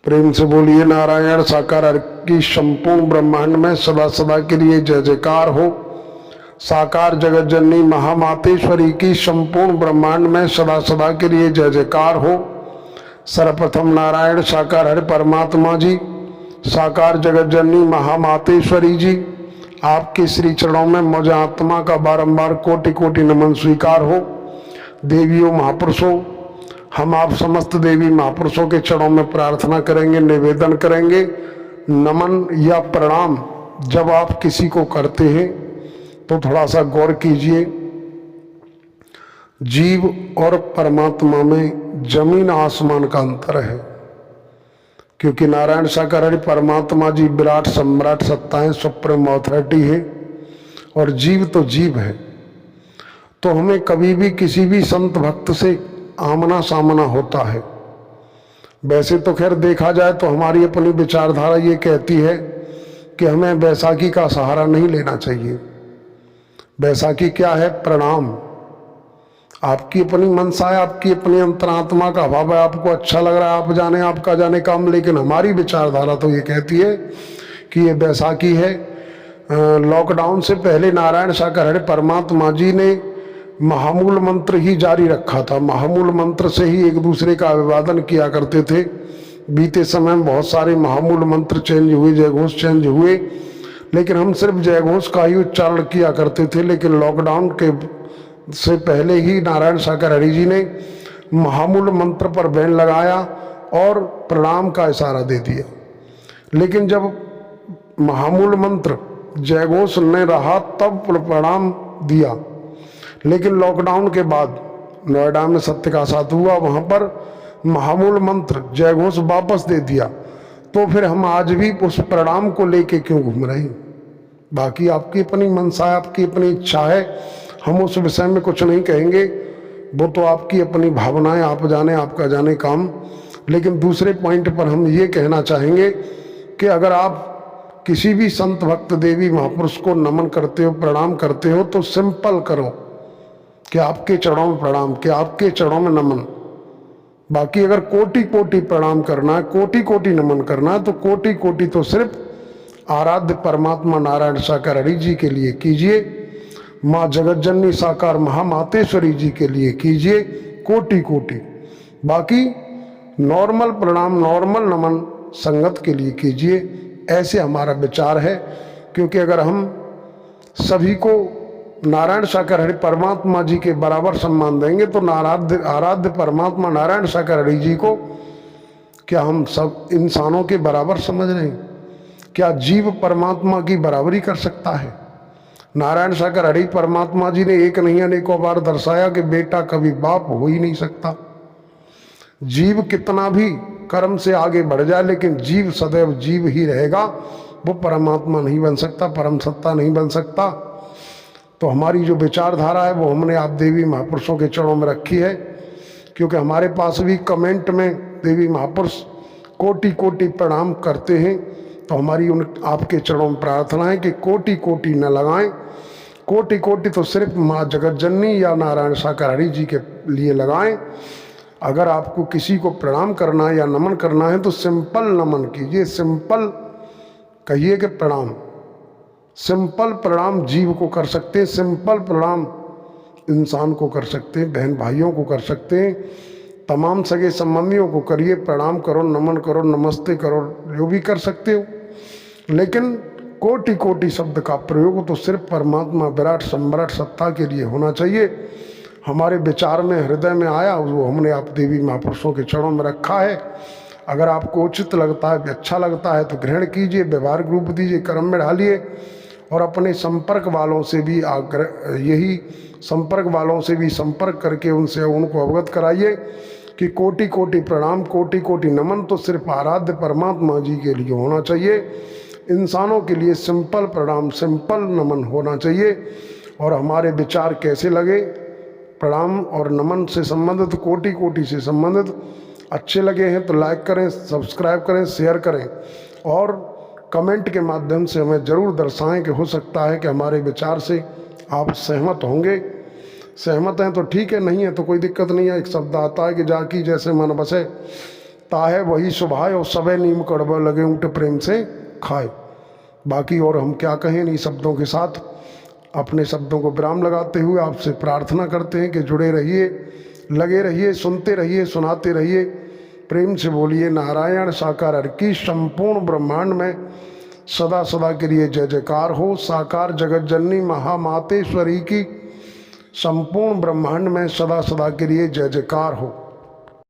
प्रेम से बोलिए नारायण साकार हरि की संपूर्ण ब्रह्मांड में सदा सदा के लिए जय जयकार हो। साकार जगत जननी महामातेश्वरी की संपूर्ण ब्रह्मांड में सदा सदा के लिए जय जयकार हो। सर्वप्रथम नारायण साकार हरि परमात्मा जी, साकार जगत जननी महामातेश्वरी जी, आपके श्री चरणों में मुझ आत्मा का बारंबार कोटि कोटि नमन स्वीकार हो। देवियों महापुरुषों, हम आप समस्त देवी महापुरुषों के चरणों में प्रार्थना करेंगे, निवेदन करेंगे। नमन या प्रणाम जब आप किसी को करते हैं तो थोड़ा सा गौर कीजिए। जीव और परमात्मा में जमीन आसमान का अंतर है, क्योंकि नारायण साकार हरि परमात्मा जी विराट सम्राट सत्ता है, सुप्रीम अथॉरिटी है, और जीव तो जीव है। तो हमें कभी भी किसी भी संत भक्त से आमना सामना होता है। वैसे तो खैर देखा जाए तो हमारी अपनी विचारधारा ये कहती है कि हमें बैसाखी का सहारा नहीं लेना चाहिए। बैसाखी क्या है? प्रणाम। आपकी अपनी मनसा है, आपकी अपनी अंतरात्मा का भाव है, आपको अच्छा लग रहा है, आप जाने आपका जाने काम। लेकिन हमारी विचारधारा तो ये कहती है कि ये बैसाखी है। लॉकडाउन से पहले नारायण साकार हरि परमात्मा जी ने महामूल मंत्र ही जारी रखा था। महामूल मंत्र से ही एक दूसरे का अभिवादन किया करते थे। बीते समय में बहुत सारे महामूल मंत्र चेंज हुए, जयघोष चेंज हुए, लेकिन हम सिर्फ जयघोष का ही उच्चारण किया करते थे। लेकिन लॉकडाउन के से पहले ही नारायण साकार हरि जी ने महामूल मंत्र पर बैन लगाया और प्रणाम का इशारा दे दिया। लेकिन जब महामूल मंत्र जयघोष ने रहा तब प्रणाम दिया। लेकिन लॉकडाउन के बाद नोएडा में सत्य का साथ हुआ, वहाँ पर महामूल मंत्र जयघोष वापस दे दिया। तो फिर हम आज भी उस प्रणाम को लेके क्यों घूम रहे हैं? बाकी आपकी अपनी मनसा है, आपकी अपनी इच्छा है, हम उस विषय में कुछ नहीं कहेंगे। वो तो आपकी अपनी भावनाएं, आप जाने आपका जाने काम। लेकिन दूसरे पॉइंट पर हम ये कहना चाहेंगे कि अगर आप किसी भी संत भक्त देवी महापुरुष को नमन करते हो, प्रणाम करते हो, तो सिंपल करो कि आपके चरणों में प्रणाम, कि आपके चरणों में नमन। बाकी अगर कोटि कोटि प्रणाम करना है, कोटि कोटि नमन करना है, तो कोटि कोटि तो सिर्फ आराध्य परमात्मा नारायण साकार हरि जी के लिए कीजिए, माँ जगतजननी साकार महामातेश्वरी जी के लिए कीजिए कोटि कोटि। बाकी नॉर्मल प्रणाम, नॉर्मल नमन संगत के लिए कीजिए। ऐसे हमारा विचार है। क्योंकि अगर हम सभी को नारायण साकार हरि परमात्मा जी के बराबर सम्मान देंगे तो आराध्य परमात्मा नारायण साकार हरि जी को क्या हम सब इंसानों के बराबर समझ रहे हैं? क्या जीव परमात्मा की बराबरी कर सकता है? नारायण साकार हरि परमात्मा जी ने एक नहीं अनेकों बार दर्शाया कि बेटा कभी बाप हो ही नहीं सकता। जीव कितना भी कर्म से आगे बढ़ जाए, लेकिन जीव सदैव जीव ही रहेगा। वो परमात्मा नहीं बन सकता, परम सत्ता नहीं बन सकता। तो हमारी जो विचारधारा है वो हमने आप देवी महापुरुषों के चरणों में रखी है। क्योंकि हमारे पास भी कमेंट में देवी महापुरुष कोटि कोटि प्रणाम करते हैं। तो हमारी उन आपके चरणों में प्रार्थना है कि कोटि कोटि न लगाएं। कोटि कोटि तो सिर्फ माँ जगतजननी या नारायण साकार हरि जी के लिए लगाएं। अगर आपको किसी को प्रणाम करना है या नमन करना है तो सिंपल नमन कीजिए, सिंपल कहिए कि प्रणाम। सिंपल प्रणाम जीव को कर सकते हैं, सिंपल प्रणाम इंसान को कर सकते हैं, बहन भाइयों को कर सकते हैं, तमाम सगे संबंधियों को करिए, प्रणाम करो, नमन करो, नमस्ते करो, जो भी कर सकते हो। लेकिन कोटि कोटि शब्द का प्रयोग तो सिर्फ परमात्मा विराट सम्राट सत्ता के लिए होना चाहिए। हमारे विचार में, हृदय में आया, वो हमने आप देवी महापुरुषों के चरणों में रखा है। अगर आपको उचित लगता है, अच्छा लगता है तो ग्रहण कीजिए, व्यवहार रूप दीजिए, कर्म में ढालिए। और अपने संपर्क वालों से भी संपर्क वालों से भी संपर्क करके उनसे उनको अवगत कराइए कि कोटि कोटि प्रणाम, कोटि कोटि नमन तो सिर्फ आराध्य परमात्मा जी के लिए होना चाहिए। इंसानों के लिए सिंपल प्रणाम, सिंपल नमन होना चाहिए। और हमारे विचार कैसे लगे, प्रणाम और नमन से संबंधित, कोटि कोटि से संबंधित अच्छे लगे हैं तो लाइक करें, सब्सक्राइब करें, शेयर करें और कमेंट के माध्यम से हमें ज़रूर दर्शाएं कि हो सकता है कि हमारे विचार से आप सहमत होंगे। सहमत हैं तो ठीक है, नहीं है तो कोई दिक्कत नहीं है। एक शब्द आता है कि जाकी जैसे मन बसे, ताहे वही सुभाए और सबे नीम कड़वा लगे उल्टे प्रेम से खाए। बाकी और हम क्या कहें, इन शब्दों के साथ अपने शब्दों को विराम लगाते हुए आपसे प्रार्थना करते हैं कि जुड़े रहिए, लगे रहिए, सुनते रहिए, सुनाते रहिए। प्रेम से बोलिए नारायण साकार हर की संपूर्ण ब्रह्मांड में सदा सदा के लिए जय जयकार हो। साकार जगत जननी महामातेश्वरी की संपूर्ण ब्रह्मांड में सदा सदा के लिए जय जयकार हो।